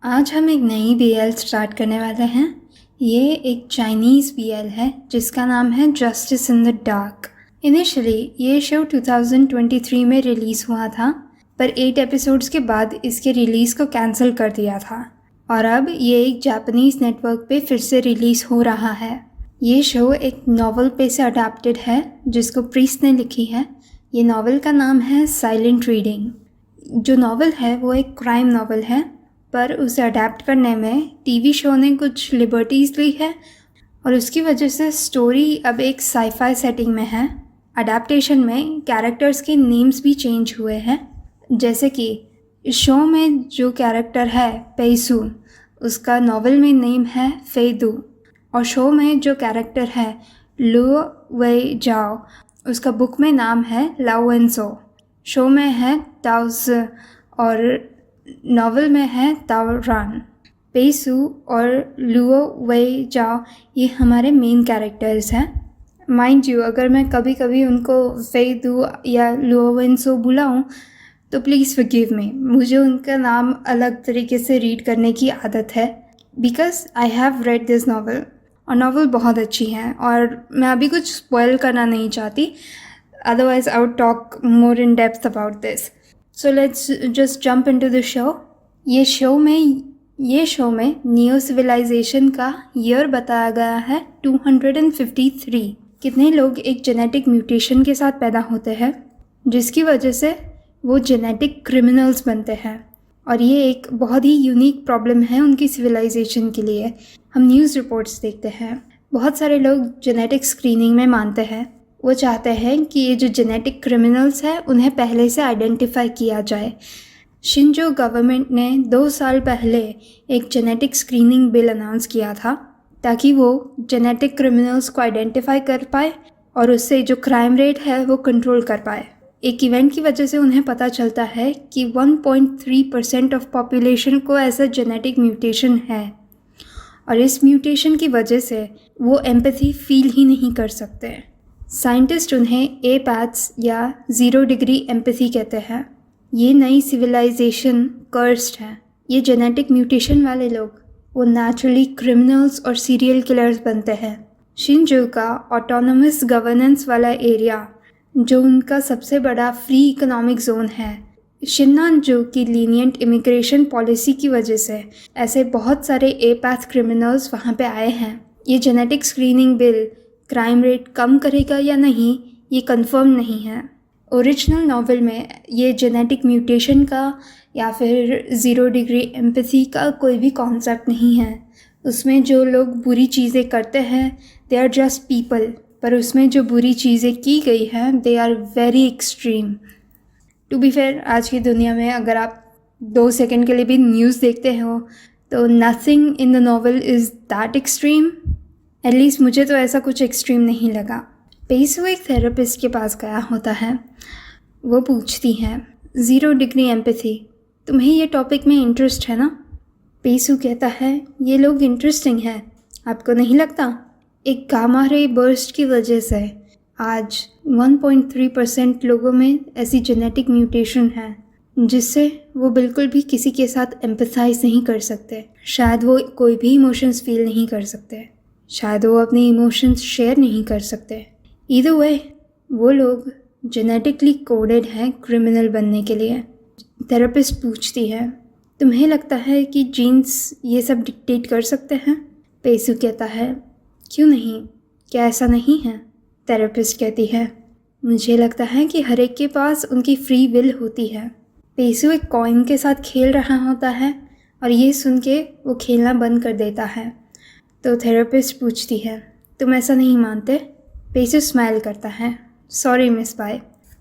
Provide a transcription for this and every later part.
आज हम एक नई बीएल स्टार्ट करने वाले हैं। ये एक चाइनीज़ बीएल है जिसका नाम है justice in the dark. Initially ये शो 2023 में रिलीज़ हुआ था, पर 8 एपिसोड्स के बाद इसके रिलीज़ को कैंसिल कर दिया था और अब ये एक जापानीज़ नेटवर्क पे फिर से रिलीज़ हो रहा है। ये शो एक नॉवल पे से अडेप्टेड है जिसको प्रीस्ट ने लिखी है। ये नॉवल का नाम है साइलेंट रीडिंग। जो नॉवल है वो एक क्राइम नॉवल है, पर उसे अडेप्ट करने में टीवी शो ने कुछ लिबर्टीज़ ली है और उसकी वजह से स्टोरी अब एक साईफाई सेटिंग में है। अडेप्टेशन में कैरेक्टर्स के नेम्स भी चेंज हुए हैं, जैसे कि इस शो में जो कैरेक्टर है पेइसू, उसका नॉवल में नेम है फेदू, और शो में जो कैरेक्टर है लुओ वेई जाओ, उसका बुक में नाम है लाओएंसो। शो में है ताओज और नॉवल में है ताओरान। पेइसू और लुओ वेई जाओ ये हमारे मेन कैरेक्टर्स हैं। माइंड यू, अगर मैं कभी कभी उनको फेदू या लुओवेंसो बुलाऊं तो प्लीज़ फॉरगिव मी। मुझे उनका नाम अलग तरीके से रीड करने की आदत है because I have read this novel, और नॉवल बहुत अच्छी है और मैं अभी कुछ स्पॉइल करना नहीं चाहती, otherwise I would talk more in depth about this. So let's just jump into the show. ये शो में न्यू सिविलाइजेशन का ईयर बताया गया है 253। कितने लोग एक जेनेटिक म्यूटेशन के साथ पैदा होते हैं जिसकी वजह से वो जेनेटिक क्रिमिनल्स बनते हैं, और ये एक बहुत ही यूनिक प्रॉब्लम है उनकी सिविलाइजेशन के लिए। हम न्यूज़ रिपोर्ट्स देखते हैं, बहुत सारे लोग जेनेटिक स्क्रीनिंग में मानते हैं। वो चाहते हैं कि ये जो जेनेटिक क्रिमिनल्स हैं उन्हें पहले से आइडेंटिफाई किया जाए। शिंजो गवर्नमेंट ने 2 साल पहले एक जेनेटिक स्क्रीनिंग बिल अनाउंस किया था ताकि वो जेनेटिक क्रिमिनल्स को आइडेंटिफाई कर पाए और उससे जो क्राइम रेट है वो कंट्रोल कर पाए। एक इवेंट की वजह से उन्हें पता चलता है कि 1.3% ऑफ पॉपुलेशन को ऐसा जेनेटिक म्यूटेशन है, और इस म्यूटेशन की वजह से वो एम्पैथी फील ही नहीं कर सकते। साइंटिस्ट उन्हें एपैथ्स या 0 डिग्री एम्पैथी कहते हैं। ये नई सिविलाइजेशन कर्स्ड है। ये जेनेटिक म्यूटेशन वाले लोग वो नेचुरली क्रिमिनल्स और सीरियल किलर्स बनते हैं। शिंजो का ऑटोनोमस गवर्नेंस वाला एरिया, जो उनका सबसे बड़ा फ्री इकोनॉमिक जोन है, शिन्नानजो की लीनियंट इमिग्रेशन पॉलिसी की वजह से ऐसे बहुत सारे एपैथ क्रिमिनल्स वहाँ पे आए हैं। ये genetic screening bill crime rate कम करेगा या नहीं ये कंफर्म नहीं है। ओरिजिनल नॉवल में ये जेनेटिक म्यूटेशन का या फिर 0 डिग्री एम्पैथी का कोई भी कॉन्सेप्ट नहीं है। उसमें जो लोग बुरी चीज़ें करते हैं दे आर जस्ट पीपल, पर उसमें जो बुरी चीज़ें की गई हैं they are very extreme. To be fair, आज की दुनिया में अगर आप 2 सेकंड के लिए भी न्यूज़ देखते हो तो nothing in the novel is that extreme. At least मुझे तो ऐसा कुछ एक्सट्रीम नहीं लगा। पेइसू एक थेरेपिस्ट के पास गया होता है। वो पूछती है 0 डिग्री एम्पैथी, तुम्हें ये टॉपिक में इंटरेस्ट है ना? पेइसू कहता है ये लोग इंटरेस्टिंग है, आपको नहीं लगता? एक गामा रे बर्स्ट की वजह से आज 1.3% लोगों में ऐसी जेनेटिक म्यूटेशन है जिससे वो बिल्कुल भी किसी के साथ एम्पैथाइज नहीं कर सकते। शायद वो कोई भी इमोशंस फील नहीं कर सकते, शायद वो अपने इमोशंस शेयर नहीं कर सकते। ईदर वे वो लोग जेनेटिकली कोडेड हैं क्रिमिनल बनने के लिए। थेरेपिस्ट पूछती है तुम्हें लगता है कि जीन्स ये सब डिक्टेट कर सकते हैं? पेइसू कहता है क्यों नहीं, क्या ऐसा नहीं है? थेरेपिस्ट कहती है मुझे लगता है कि हर एक के पास उनकी फ्री विल होती है। पेइसू एक कॉइन के साथ खेल रहा होता है और ये सुन के वो खेलना बंद कर देता है। तो थेरेपिस्ट पूछती है तुम ऐसा नहीं मानते? पेइसू स्माइल करता है सॉरी मिस बाय,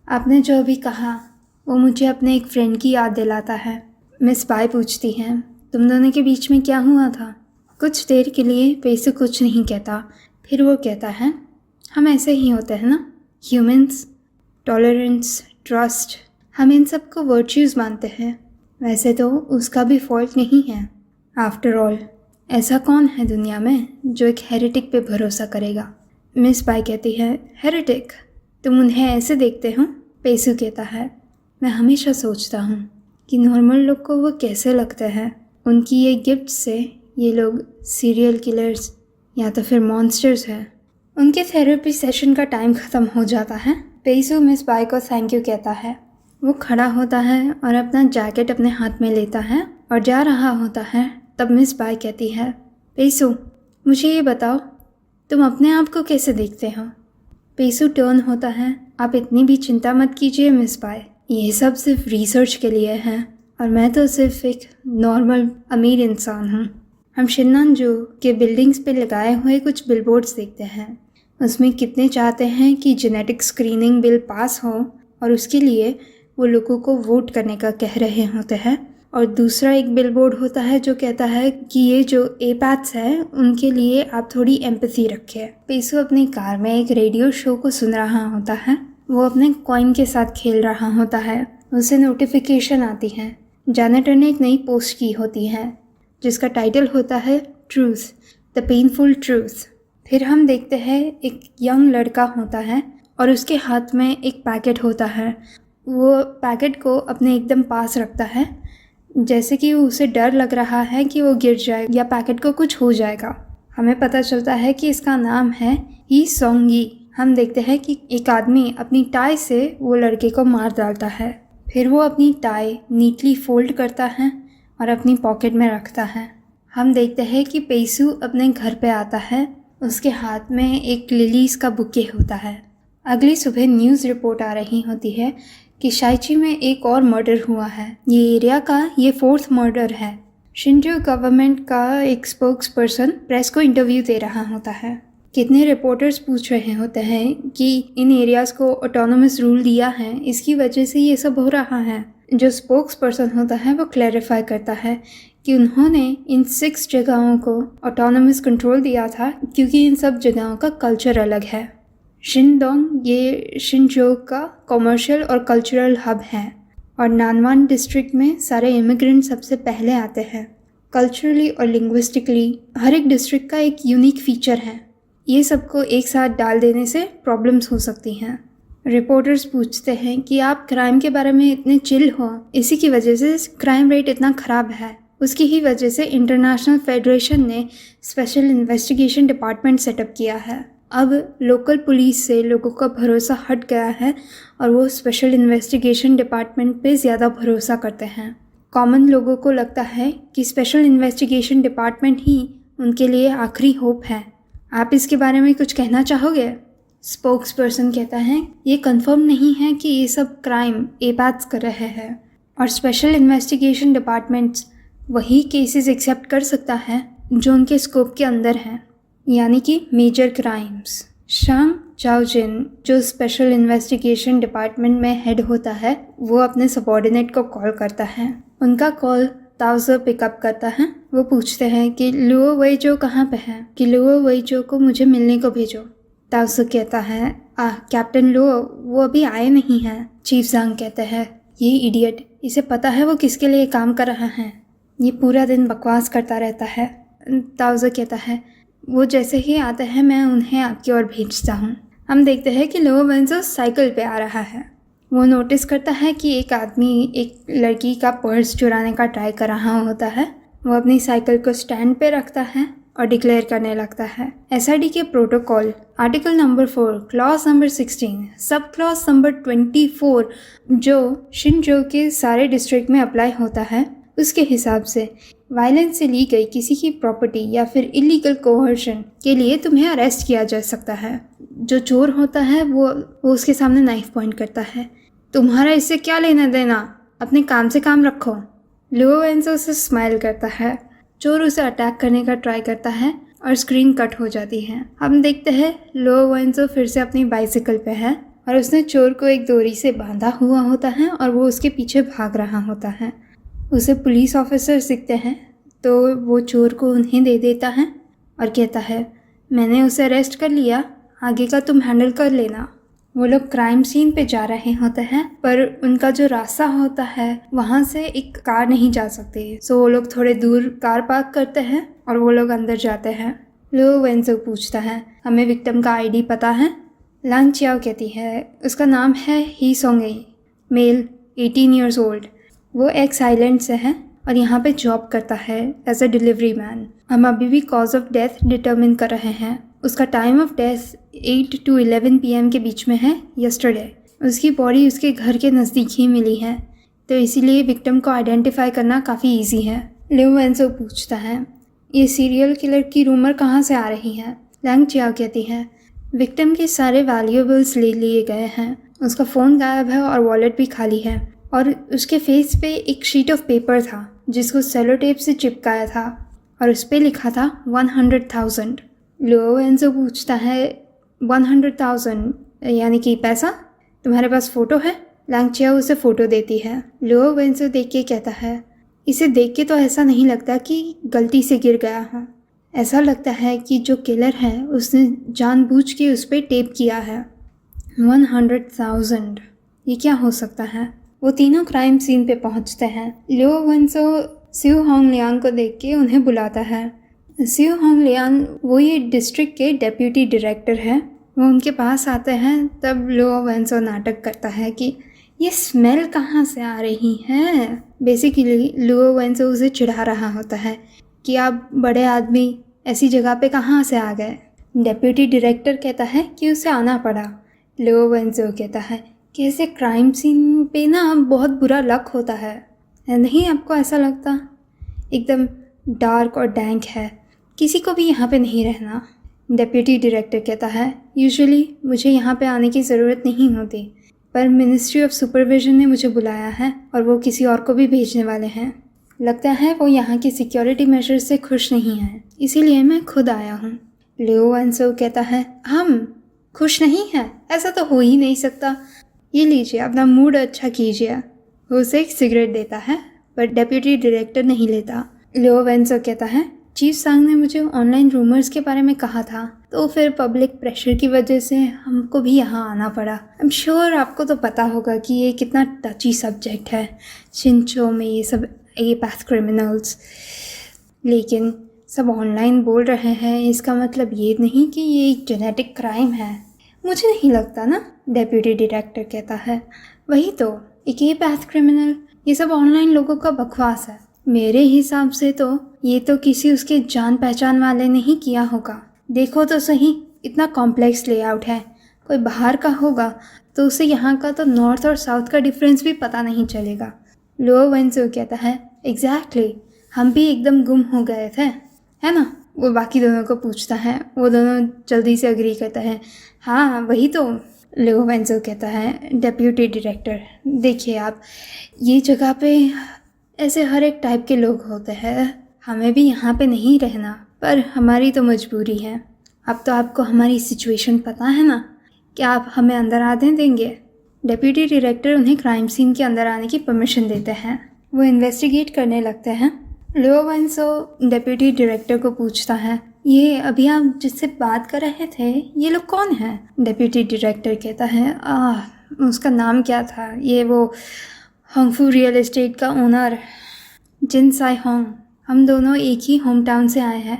आपने जो अभी कहा वो मुझे अपने एक फ्रेंड की याद दिलाता है। मिस बाय पूछती है तुम दोनों के बीच में क्या हुआ था? कुछ देर के लिए पेइसू कुछ नहीं कहता, फिर वो कहता है हम ऐसे ही होते हैं ना, ह्यूमंस, टॉलरेंस, ट्रस्ट, हम इन सब को वर्च्यूज़ मानते हैं। वैसे तो उसका भी फॉल्ट नहीं है। आफ्टर ऑल ऐसा कौन है दुनिया में जो एक हेरेटिक पे भरोसा करेगा? मिस बाय कहती है हेरेटिक, तुम उन्हें ऐसे देखते हो? पेइसू कहता है मैं हमेशा सोचता हूँ कि नॉर्मल लोग को वो कैसे लगते हैं। उनकी ये गिफ्ट से ये लोग सीरियल किलर्स या तो फिर मॉन्स्टर्स हैं। उनके थेरेपी सेशन का टाइम ख़त्म हो जाता है। पेसू मिस बाई को थैंक यू कहता है। वो खड़ा होता है और अपना जैकेट अपने हाथ में लेता है और जा रहा होता है। तब मिस बाई कहती है, पेसू मुझे ये बताओ, तुम अपने आप को कैसे देखते हो? पेसू टर्न होता है, आप इतनी भी चिंता मत कीजिए मिस बाई, ये सब सिर्फ रिसर्च के लिए है और मैं तो सिर्फ एक नॉर्मल अमीर इंसान हूँ। हम शिन्नानजू के बिल्डिंग्स पे लगाए हुए कुछ बिलबोर्ड्स देखते हैं। उसमें कितने चाहते हैं कि जेनेटिक स्क्रीनिंग बिल पास हो और उसके लिए वो लोगों को वोट करने का कह रहे होते हैं। और दूसरा एक बिलबोर्ड होता है जो कहता है कि ये जो एपैथ्स है उनके लिए आप थोड़ी एम्पैथी रखें। पेसू अपनी कार में एक रेडियो शो को सुन रहा होता है। वो अपने कॉइन के साथ खेल रहा होता है। उसे नोटिफिकेशन आती है। जैनेटर ने एक नई पोस्ट की होती है जिसका टाइटल होता है ट्रूथ, द पेनफुल ट्रूथ। फिर हम देखते हैं एक यंग लड़का होता है और उसके हाथ में एक पैकेट होता है। वो पैकेट को अपने एकदम पास रखता है जैसे कि उसे डर लग रहा है कि वो गिर जाए या पैकेट को कुछ हो जाएगा। हमें पता चलता है कि इसका नाम है ही सोंगी। हम देखते हैं कि एक आदमी अपनी टाई से वो लड़के को मार डालता है। फिर वो अपनी टाई नीटली फोल्ड करता है और अपनी पॉकेट में रखता है। हम देखते हैं कि पेसू अपने घर पे आता है। उसके हाथ में एक लिलीज का बुके होता है। अगली सुबह न्यूज़ रिपोर्ट आ रही होती है कि शाइची में एक और मर्डर हुआ है। ये एरिया का ये 4th मर्डर है। शिनजू गवर्नमेंट का एक स्पोक्स पर्सन प्रेस को इंटरव्यू दे रहा होता है। कितने रिपोर्टर्स पूछ रहे होते हैं कि इन एरियाज़ को ऑटोनोमस रूल दिया है, इसकी वजह से ये सब हो रहा है। जो स्पोक्स पर्सन होता है वो क्लैरिफाई करता है कि उन्होंने इन 6 जगहों को ऑटोनोमस कंट्रोल दिया था क्योंकि इन सब जगहों का कल्चर अलग है। शिनडोंग ये शिनजू का कॉमर्शियल और कल्चरल हब है और नानवान डिस्ट्रिक्ट में सारे इमिग्रेंट सबसे पहले आते हैं। कल्चरली और लिंग्विस्टिकली हर एक डिस्ट्रिक्ट का एक यूनिक फीचर है। ये सबको एक साथ डाल देने से प्रॉब्लम्स हो सकती हैं। रिपोर्टर्स पूछते हैं कि आप क्राइम के बारे में इतने चिल हो, इसी की वजह से क्राइम रेट इतना ख़राब है। उसकी ही वजह से इंटरनेशनल फेडरेशन ने स्पेशल इन्वेस्टिगेशन डिपार्टमेंट सेटअप किया है। अब लोकल पुलिस से लोगों का भरोसा हट गया है और वो स्पेशल इन्वेस्टिगेशन डिपार्टमेंट पे ज़्यादा भरोसा करते हैं। कॉमन लोगों को लगता है कि स्पेशल इन्वेस्टिगेशन डिपार्टमेंट ही उनके लिए आखिरी होप है। आप इसके बारे में कुछ कहना चाहोगे? स्पोक्स पर्सन कहता है, ये कंफर्म नहीं है कि ये सब क्राइम एपैथ्स कर रहे हैं और स्पेशल इन्वेस्टिगेशन डिपार्टमेंट्स वही केसेस एक्सेप्ट कर सकता है जो उनके स्कोप के अंदर हैं, यानी कि मेजर क्राइम्स। शांग चाओजिन जो स्पेशल इन्वेस्टिगेशन डिपार्टमेंट में हेड होता है वो अपने सबॉर्डिनेट को कॉल करता है। उनका कॉल ताओज़ो पिकअप करता है। वो पूछते हैं कि लुओ वेइजो कहाँ पे है, कि लुओ वेइजो को मुझे मिलने को भेजो। ताओज़ो कहता है कैप्टन लुओ वो अभी आए नहीं हैं। चीफ जांग कहते हैं, ये इडियट, इसे पता है वो किसके लिए काम कर रहा है, ये पूरा दिन बकवास करता रहता है। ताओज़ो कहता है, वो जैसे ही आते हैं मैं उन्हें आपकी ओर भेजता हूँ। हम देखते हैं कि लुओ वेइजो साइकिल पे आ रहा है। वो नोटिस करता है कि एक आदमी एक लड़की का पर्स चुराने का ट्राई कर रहा होता है। वो अपनी साइकिल को स्टैंड पे रखता है और डिक्लेयर करने लगता है, एसआईडी के protocol article number 4 clause number 16 sub clause number 24 जो शिनजू के सारे डिस्ट्रिक्ट में अप्लाई होता है, उसके हिसाब से वायलेंस से ली गई किसी की प्रॉपर्टी या फिर इलीगल कोहर्शन के लिए तुम्हें अरेस्ट किया जा सकता है। जो चोर होता है वो उसके सामने नाइफ पॉइंट करता है, तुम्हारा इससे क्या लेना देना, अपने काम से काम रखो। लुओ वेइजो उसे स्माइल करता है। चोर उसे अटैक करने का ट्राई करता है और स्क्रीन कट हो जाती है। हम देखते हैं लुओ वेइजो फिर से अपनी बाइसिकल पे है और उसने चोर को एक डोरी से बांधा हुआ होता है और वो उसके पीछे भाग रहा होता है। उसे पुलिस ऑफिसर दिखते हैं तो वो चोर को उन्हें दे देता है और कहता है, मैंने उसे अरेस्ट कर लिया, आगे का तुम हैंडल कर लेना। वो लोग क्राइम सीन पे जा रहे होते हैं पर उनका जो रास्ता होता है वहाँ से एक कार नहीं जा सकती, सो वो लोग थोड़े दूर कार पार्क करते हैं और वो लोग अंदर जाते हैं। लुओ वेइजो पूछता है, हमें विक्टिम का आईडी पता है? लांग चियाओ कहती है, उसका नाम है ही सोंगे, मेल 18 ईयर्स ओल्ड। वो एक्स आइलैंड से है और यहाँ पे जॉब करता है एज अ डिलीवरी मैन। हम अभी भी कॉज ऑफ डेथ डिटर्मिन कर रहे हैं। उसका time of death 8 to 11 PM के बीच में है यस्टरडे। उसकी बॉडी उसके घर के नज़दीक ही मिली है, तो इसीलिए विक्टिम को आइडेंटिफाई करना काफ़ी इजी है। लियो वेंसो पूछता है, ये सीरियल किलर की रूमर कहाँ से आ रही है? लैंग चियाओ कहती है, विक्टिम के सारे वैल्यूएबल्स ले लिए गए हैं। उसका फ़ोन गायब है और वॉलेट भी खाली है, और उसके फेस पे एक शीट ऑफ पेपर था जिसको सेलो टेप से चिपकाया था और उस पर लिखा था 100,000। लियो वेंसो पूछता है, 100,000 यानी कि पैसा? तुम्हारे पास फ़ोटो है? लैंग चियाओ उसे फ़ोटो देती है। लियो वेंसो देख के कहता है, इसे देख के तो ऐसा नहीं लगता कि गलती से गिर गया है। ऐसा लगता है कि जो किलर है उसने जानबूझ के उस पर टेप किया है। 100,000, ये क्या हो सकता है? वो तीनों क्राइम सीन पे पहुंचते हैं। लियो वेंसो सियो होंग लियांग को देख के उन्हें बुलाता है। सियो होंग लियांग वो ये डिस्ट्रिक्ट के डेप्यूटी डायरेक्टर है। वो उनके पास आते हैं, तब लियो वेंसो नाटक करता है कि ये स्मेल कहाँ से आ रही है। बेसिकली लियो वेंसो उसे चिढ़ा रहा होता है कि आप बड़े आदमी ऐसी जगह पे कहाँ से आ गए। डेप्यूटी डायरेक्टर कहता है कि उसे आना पड़ा। लियो वेंसो कहता है कि ऐसे क्राइम सीन पे ना बहुत बुरा लक होता है, नहीं आपको ऐसा लगता? एकदम डार्क और डैंक है, किसी को भी यहाँ पे नहीं रहना। डेप्यूटी डायरेक्टर कहता है, यूजुअली मुझे यहाँ पे आने की ज़रूरत नहीं होती, पर मिनिस्ट्री ऑफ सुपरविजन ने मुझे बुलाया है और वो किसी और को भी भेजने वाले हैं। लगता है वो यहाँ की सिक्योरिटी मेजर से खुश नहीं हैं, इसीलिए मैं खुद आया हूँ। लियो वेंसो कहता है, हम खुश नहीं हैं? ऐसा तो हो ही नहीं सकता। ये लीजिए, अपना मूड अच्छा कीजिए। वो उसे एक सिगरेट देता है, पर डेप्यूटी डायरेक्टर नहीं लेता। लियो वेंसो कहता है, चीफ सांग ने मुझे ऑनलाइन रूमर्स के बारे में कहा था, तो फिर पब्लिक प्रेशर की वजह से हमको भी यहाँ आना पड़ा। आई एम श्योर आपको तो पता होगा कि ये कितना टची सब्जेक्ट है शिंचो में, ये सब एपाथ क्रिमिनल्स। लेकिन सब ऑनलाइन बोल रहे हैं, इसका मतलब ये नहीं कि ये एक जेनेटिक क्राइम है। मुझे नहीं लगता ना, डेप्यूटी डायरेक्टर कहता है। वही तो, एक एपाथ क्रिमिनल, ये सब ऑनलाइन लोगों का बकवास है। मेरे हिसाब से तो ये तो किसी उसके जान पहचान वाले ने ही किया होगा। देखो तो सही, इतना कॉम्प्लेक्स लेआउट है, कोई बाहर का होगा तो उसे यहाँ का तो नॉर्थ और साउथ का डिफरेंस भी पता नहीं चलेगा। लियो वेंसो कहता है, एग्जैक्टली, हम भी एकदम गुम हो गए थे, है ना? वो बाकी दोनों को पूछता है, वो दोनों जल्दी से अग्री करता है, हाँ वही तो। लियो वेंसो कहता है, डेप्यूटी डायरेक्टर देखिए आप, ये जगह पे ऐसे हर एक टाइप के लोग होते हैं, हमें भी यहाँ पे नहीं रहना, पर हमारी तो मजबूरी है। अब तो आपको हमारी सिचुएशन पता है ना, क्या आप हमें अंदर आने देंगे? डेप्यूटी डायरेक्टर उन्हें क्राइम सीन के अंदर आने की परमिशन देते हैं। वो इन्वेस्टिगेट करने लगते हैं। लियो वेंसो डेप्यूटी डायरेक्टर को पूछता है, ये अभी आप जिससे बात कर रहे थे, ये लोग कौन हैं? डेप्यूटी डायरेक्टर कहता है, उसका नाम क्या था, ये वो होंगफू रियल एस्टेट का ओनर जिन साई होंग। हम दोनों एक ही होम टाउन से आए हैं,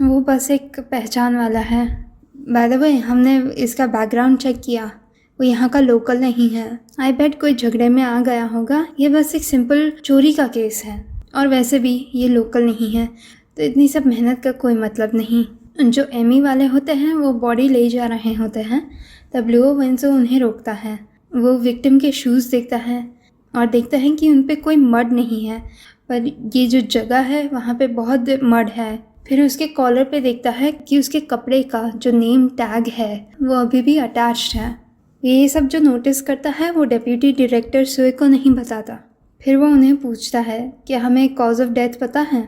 वो बस एक पहचान वाला है। बाय द वे, हमने इसका बैकग्राउंड चेक किया, वो यहाँ का लोकल नहीं है। आई बेट कोई झगड़े में आ गया होगा, ये बस एक सिंपल चोरी का केस है, और वैसे भी ये लोकल नहीं है, तो इतनी सब मेहनत का कोई मतलब नहीं। जो एमी वाले होते हैं वो बॉडी ले जा रहे होते हैं, तब लियो वेंसो उन्हें रोकता है। वो विक्टिम के शूज़ देखता है और देखता है कि उन पे कोई मड नहीं है, पर ये जो जगह है वहाँ पे बहुत मड है। फिर उसके कॉलर पे देखता है कि उसके कपड़े का जो नेम टैग है वो अभी भी अटैच्ड है। ये सब जो नोटिस करता है वो डेप्यूटी डायरेक्टर सुए को नहीं बताता। फिर वो उन्हें पूछता है कि हमें कॉज ऑफ डेथ पता है।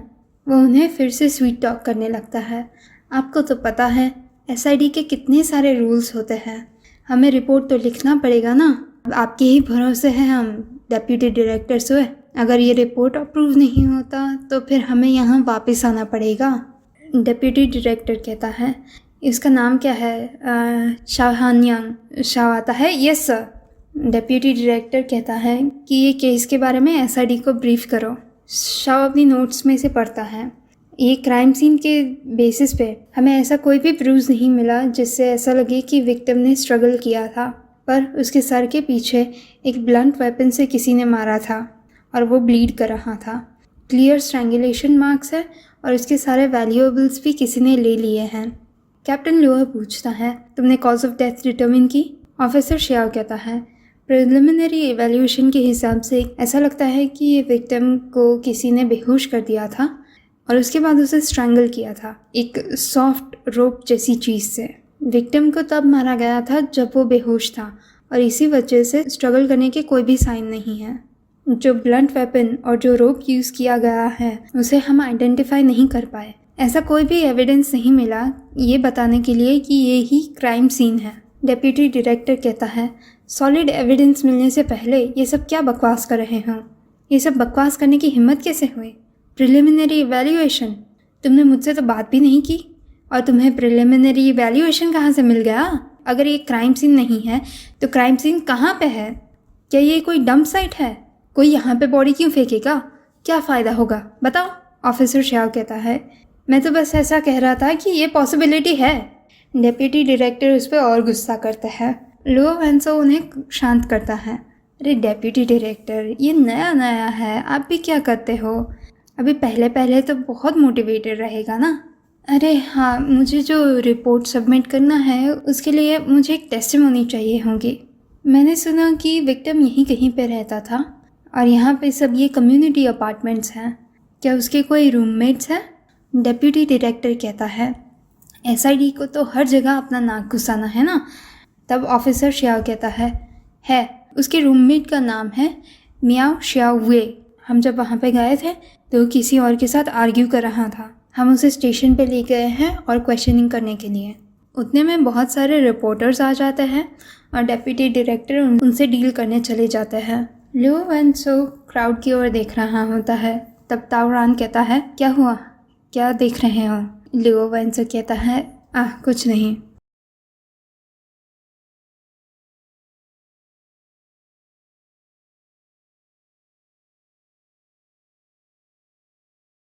वो उन्हें फिर से स्वीट टॉक करने लगता है। आपको तो पता है एसआईडी के कितने सारे रूल्स होते हैं, हमें रिपोर्ट तो लिखना पड़ेगा ना। आपके ही भरोसे हैं हम, डेप्यूटी डायरेक्टर सुए। अगर ये रिपोर्ट अप्रूव नहीं होता तो फिर हमें यहाँ वापस आना पड़ेगा। डेप्यूटी डायरेक्टर कहता है, इसका नाम क्या है? शाहान्यांग शाह आता है। Yes sir. डेप्यूटी डायरेक्टर कहता है कि ये केस के बारे में एसआईडी को ब्रीफ करो। शाह अपनी नोट्स में से पढ़ता है, ये क्राइम सीन के बेसिस पे हमें ऐसा कोई भी प्रूफ नहीं मिला जिससे ऐसा लगे कि विक्टिम ने स्ट्रगल किया था, पर उसके सर के पीछे एक ब्लंट वेपन से किसी ने मारा था और वो ब्लीड कर रहा था। क्लियर स्ट्रैंगुलेशन मार्क्स है और उसके सारे वैल्यूएबल्स भी किसी ने ले लिए हैं। कैप्टन लोअर पूछता है, तुमने कॉज ऑफ डेथ डिटर्मिन की? ऑफिसर श्याओ कहता है, प्रिलिमिनरी एवेल्यूएशन के हिसाब से ऐसा लगता है कि ये विक्टिम को किसी ने बेहोश कर दिया था और उसके बाद उसे स्ट्रैंगल किया था एक सॉफ्ट रोप जैसी चीज़ से। विक्टिम को तब मारा गया था जब वो बेहोश था और इसी वजह से स्ट्रगल करने के कोई भी साइन नहीं है। जो ब्लंट वेपन और जो रोप यूज़ किया गया है उसे हम आइडेंटिफाई नहीं कर पाए। ऐसा कोई भी एविडेंस नहीं मिला ये बताने के लिए कि ये ही क्राइम सीन है। डेप्यूटी डायरेक्टर कहता है, सॉलिड एविडेंस मिलने से पहले ये सब क्या बकवास कर रहे हो? ये सब बकवास करने की हिम्मत कैसे हुई? Preliminary evaluation? तुमने मुझसे तो बात भी नहीं की और तुम्हें प्रिलिमिनरी इवैल्यूएशन कहाँ से मिल गया? अगर ये क्राइम सीन नहीं है तो क्राइम सीन कहाँ पे है? क्या ये कोई डंप साइट है? कोई यहाँ पे बॉडी क्यों फेंकेगा? क्या फ़ायदा होगा बताओ? ऑफिसर श्याओ कहता है, मैं तो बस ऐसा कह रहा था कि ये पॉसिबिलिटी है। डेप्यूटी डायरेक्टर उस पर और गुस्सा करता है। लो वैंसो उन्हें शांत करता है। अरे डेप्यूटी डायरेक्टर, ये नया नया है, आप भी क्या करते हो? अभी पहले पहले तो बहुत मोटिवेटेड रहेगा ना। अरे हाँ, मुझे जो रिपोर्ट सबमिट करना है उसके लिए मुझे एक टेस्टिमोनी चाहिए होगी। मैंने सुना कि विक्टिम यहीं कहीं पे रहता था और यहाँ पे सब ये कम्युनिटी अपार्टमेंट्स हैं। क्या उसके कोई रूममेट्स हैं? डेप्यूटी डायरेक्टर कहता है, एसआईडी को तो हर जगह अपना नाक घुसाना है ना। तब ऑफिसर श्याओ कहता है उसके रूममेट का नाम है मियाओ श्याओ वे। हम जब वहाँ पे गए थे तो किसी और के साथ आर्ग्यू कर रहा था। हम उसे स्टेशन पे ले गए हैं और क्वेश्चनिंग करने के लिए। उतने में बहुत सारे रिपोर्टर्स आ जाते हैं और डेप्यूटी डायरेक्टर उनसे डील करने चले जाते हैं। लो वैंसो क्राउड की ओर देख रहा होता है। तब ताओरान कहता है, क्या हुआ, क्या देख रहे हो? लियो वैंसो कहता है, कुछ नहीं।